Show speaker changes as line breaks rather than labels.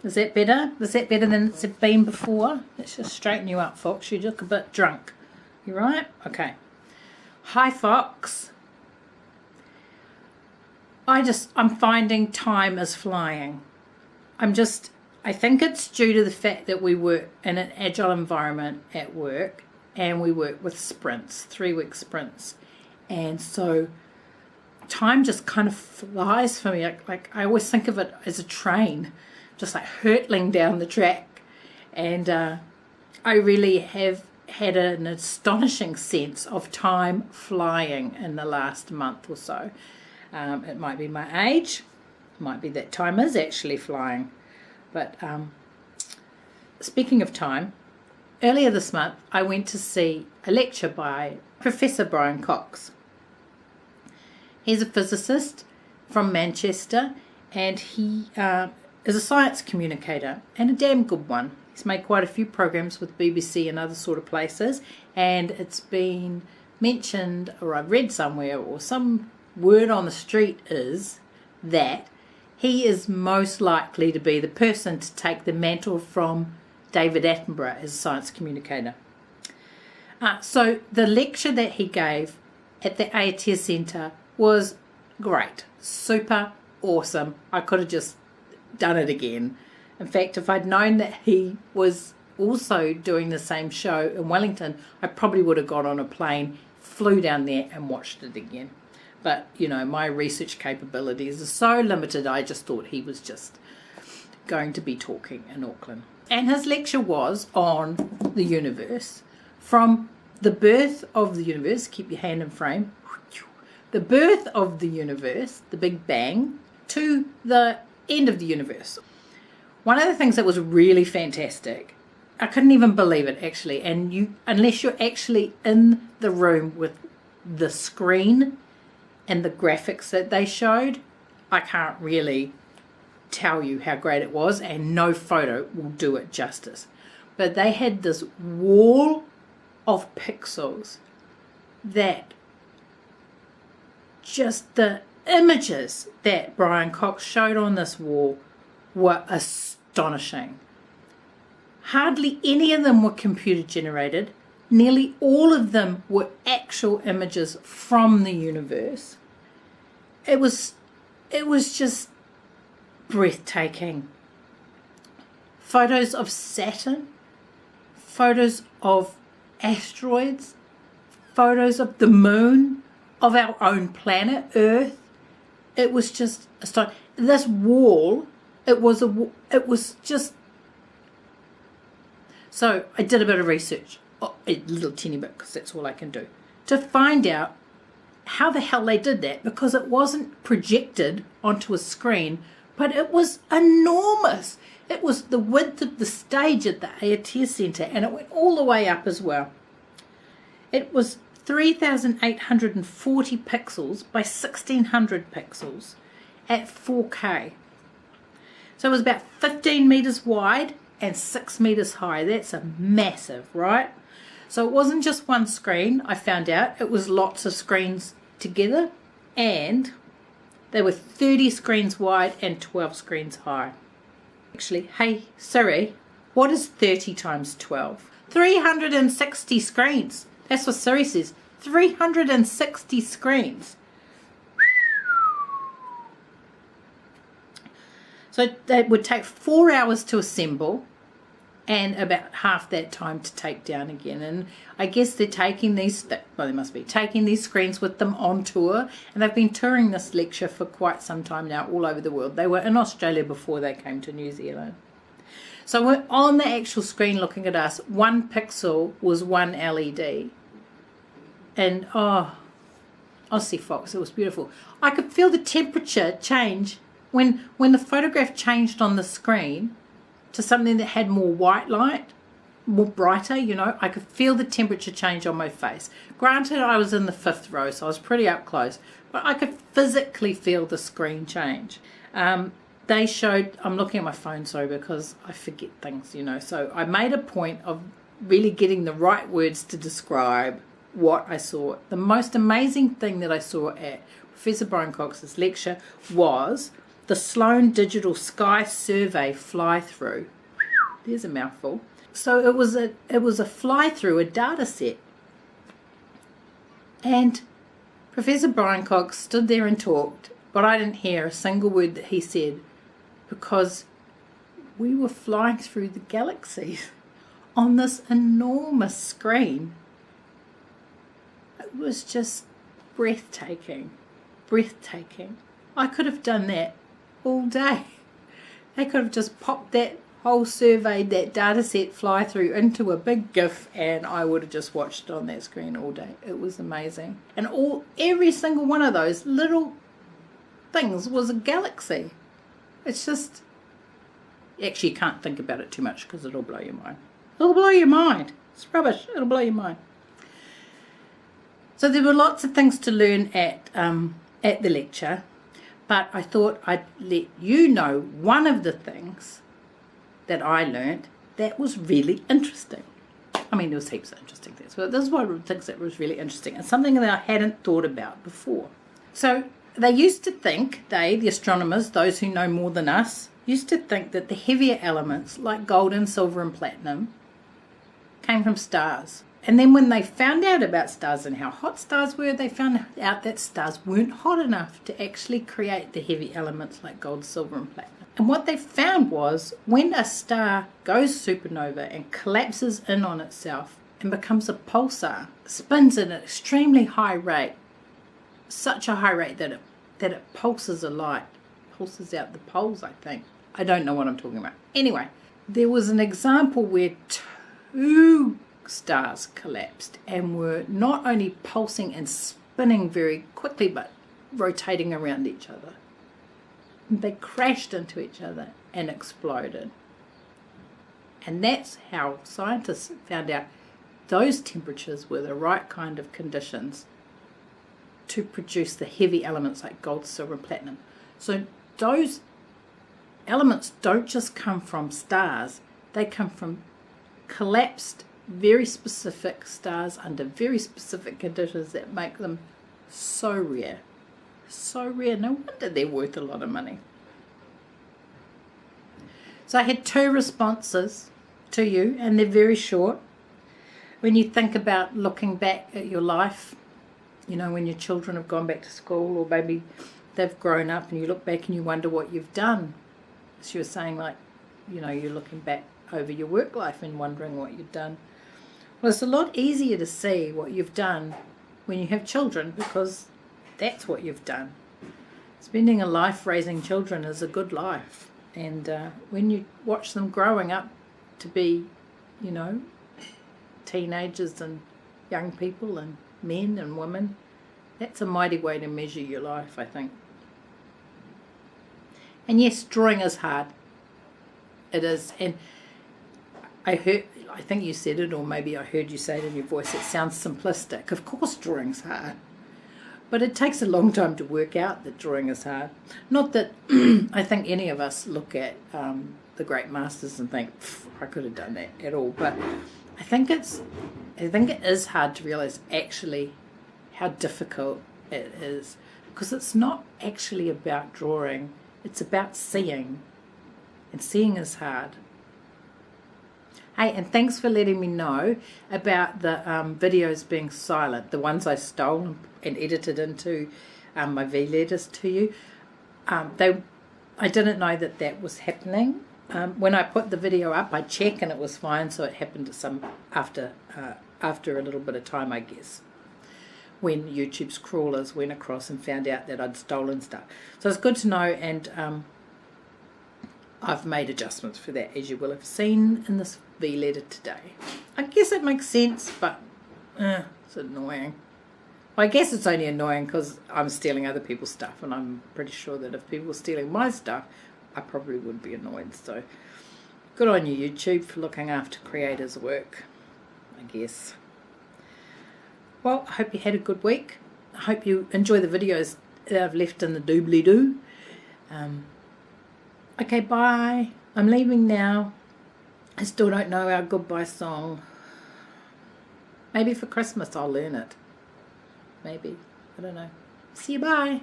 Is that better? Is that better than it's been before? Let's just straighten you up, Fox. You look a bit drunk. You right? Okay. Hi, Fox. I'm finding time is flying. I think it's due to the fact that we work in an agile environment at work, and we work with sprints, 3-week sprints. And so time just kind of flies for me. Like I always think of it as a train, just like hurtling down the track. And I really have had an astonishing sense of time flying in the last month or so. It might be my age, it might be that time is actually flying. But speaking of time, earlier this month I went to see a lecture by Professor Brian Cox. He's a physicist from Manchester, and he is a science communicator, and a damn good one. He's made quite a few programs with BBC and other sort of places, and it's been mentioned, or I've read somewhere, or some word on the street is that he is most likely to be the person to take the mantle from David Attenborough as a science communicator. So the lecture that he gave at the AETIA Centre was great, super awesome. I could have just done it again. In fact, if I'd known that he was also doing the same show in Wellington, I probably would have got on a plane, flew down there and watched it again. But, you know, my research capabilities are so limited, I just thought he was just going to be talking in Auckland. And his lecture was on the universe, from the birth of the universe, keep your hand in frame, the birth of the universe, the Big Bang, to the end of the universe. One of the things that was really fantastic, I couldn't even believe it actually, and unless you're actually in the room with the screen and the graphics that they showed, I can't really tell you how great it was, and no photo will do it justice. But they had this wall of pixels that just the images that Brian Cox showed on this wall were astonishing. Hardly any of them were computer generated. Nearly all of them were actual images from the universe. It was just breathtaking. Photos of Saturn, photos of asteroids, photos of the moon, of our own planet, Earth. It was just astonishing. This wall, it was just... So I did a bit of research, a little teeny bit, because that's all I can do, to find out how the hell they did that, because it wasn't projected onto a screen, but it was enormous. It was the width of the stage at the AETIA Centre, and it went all the way up as well. It was 3,840 pixels by 1,600 pixels at 4K. So it was about 15 metres wide and 6 metres high. That's a massive, right? So it wasn't just one screen, I found out. It was lots of screens together, and they were 30 screens wide and 12 screens high. Actually, hey Siri, what is 30 times 12? 360 screens. That's what Siri says. 360 screens. So that would take 4 hours to assemble, and about half that time to take down again. And I guess they're taking these, well, they must be taking these screens with them on tour, and they've been touring this lecture for quite some time now all over the world. They were in Australia before they came to New Zealand. So we're on the actual screen looking at us. 1 pixel was 1 LED. And Aussie Fox, it was beautiful. I could feel the temperature change when the photograph changed on the screen to something that had more white light, more brighter, you know. I could feel the temperature change on my face. Granted, I was in the 5th row, so I was pretty up close, but I could physically feel the screen change. They showed, I'm looking at my phone, sorry, because I forget things, you know. So I made a point of really getting the right words to describe what I saw. The most amazing thing that I saw at Professor Brian Cox's lecture was the Sloan Digital Sky Survey fly-through. There's a mouthful. So it was a fly-through, a data set. And Professor Brian Cox stood there and talked, but I didn't hear a single word that he said because we were flying through the galaxies on this enormous screen. It was just breathtaking. I could have done that all day. They could have just popped that whole survey, that data set fly through into a big GIF, and I would have just watched it on that screen all day. It was amazing. And every single one of those little things was a galaxy. It's just, actually you can't think about it too much because it'll blow your mind. It'll blow your mind. It's rubbish. It'll blow your mind. So there were lots of things to learn at the lecture, but I thought I'd let you know one of the things that I learnt that was really interesting. I mean, there was heaps of interesting things, but this is one of the things that was really interesting and something that I hadn't thought about before. So they used to think, the astronomers, those who know more than us, used to think that the heavier elements like gold and silver and platinum came from stars. And then when they found out about stars and how hot stars were, they found out that stars weren't hot enough to actually create the heavy elements like gold, silver and platinum. And what they found was when a star goes supernova and collapses in on itself and becomes a pulsar, spins at an extremely high rate, such a high rate that it pulses a light, pulses out the poles, I think. I don't know what I'm talking about. Anyway, there was an example where two stars collapsed and were not only pulsing and spinning very quickly but rotating around each other. They crashed into each other and exploded. And that's how scientists found out those temperatures were the right kind of conditions to produce the heavy elements like gold, silver and platinum. So those elements don't just come from stars, they come from collapsed, very specific stars under very specific conditions that make them so rare. So rare. No wonder they're worth a lot of money. So I had 2 responses to you, and they're very short. When you think about looking back at your life, you know, when your children have gone back to school or maybe they've grown up and you look back and you wonder what you've done. So you're saying, like, you know, you're looking back over your work life and wondering what you've done. Well, it's a lot easier to see what you've done when you have children because that's what you've done. Spending a life raising children is a good life. And when you watch them growing up to be, you know, teenagers and young people and men and women, that's a mighty way to measure your life, I think. And yes, drawing is hard. It is. And I think you said it, or maybe I heard you say it in your voice, it sounds simplistic. Of course drawing's hard. But it takes a long time to work out that drawing is hard. Not that I think any of us look at the great masters and think, I could have done that at all. But I think it is hard to realise actually how difficult it is. Because it's not actually about drawing, it's about seeing. And seeing is hard. Hey, and thanks for letting me know about the videos being silent, the ones I stole and edited into my V-letters to you. I didn't know that was happening. When I put the video up, I checked and it was fine, so it happened after a little bit of time, I guess, when YouTube's crawlers went across and found out that I'd stolen stuff. So it's good to know, and I've made adjustments for that, as you will have seen in this V-letter today. I guess it makes sense, but it's annoying. Well, I guess it's only annoying because I'm stealing other people's stuff, and I'm pretty sure that if people were stealing my stuff, I probably would be annoyed. So good on you, YouTube, for looking after creators' work, I guess. Well, I hope you had a good week. I hope you enjoy the videos that I've left in the doobly-doo. Okay, bye. I'm leaving now. I still don't know our goodbye song. Maybe for Christmas I'll learn it. Maybe. I don't know. See you, bye.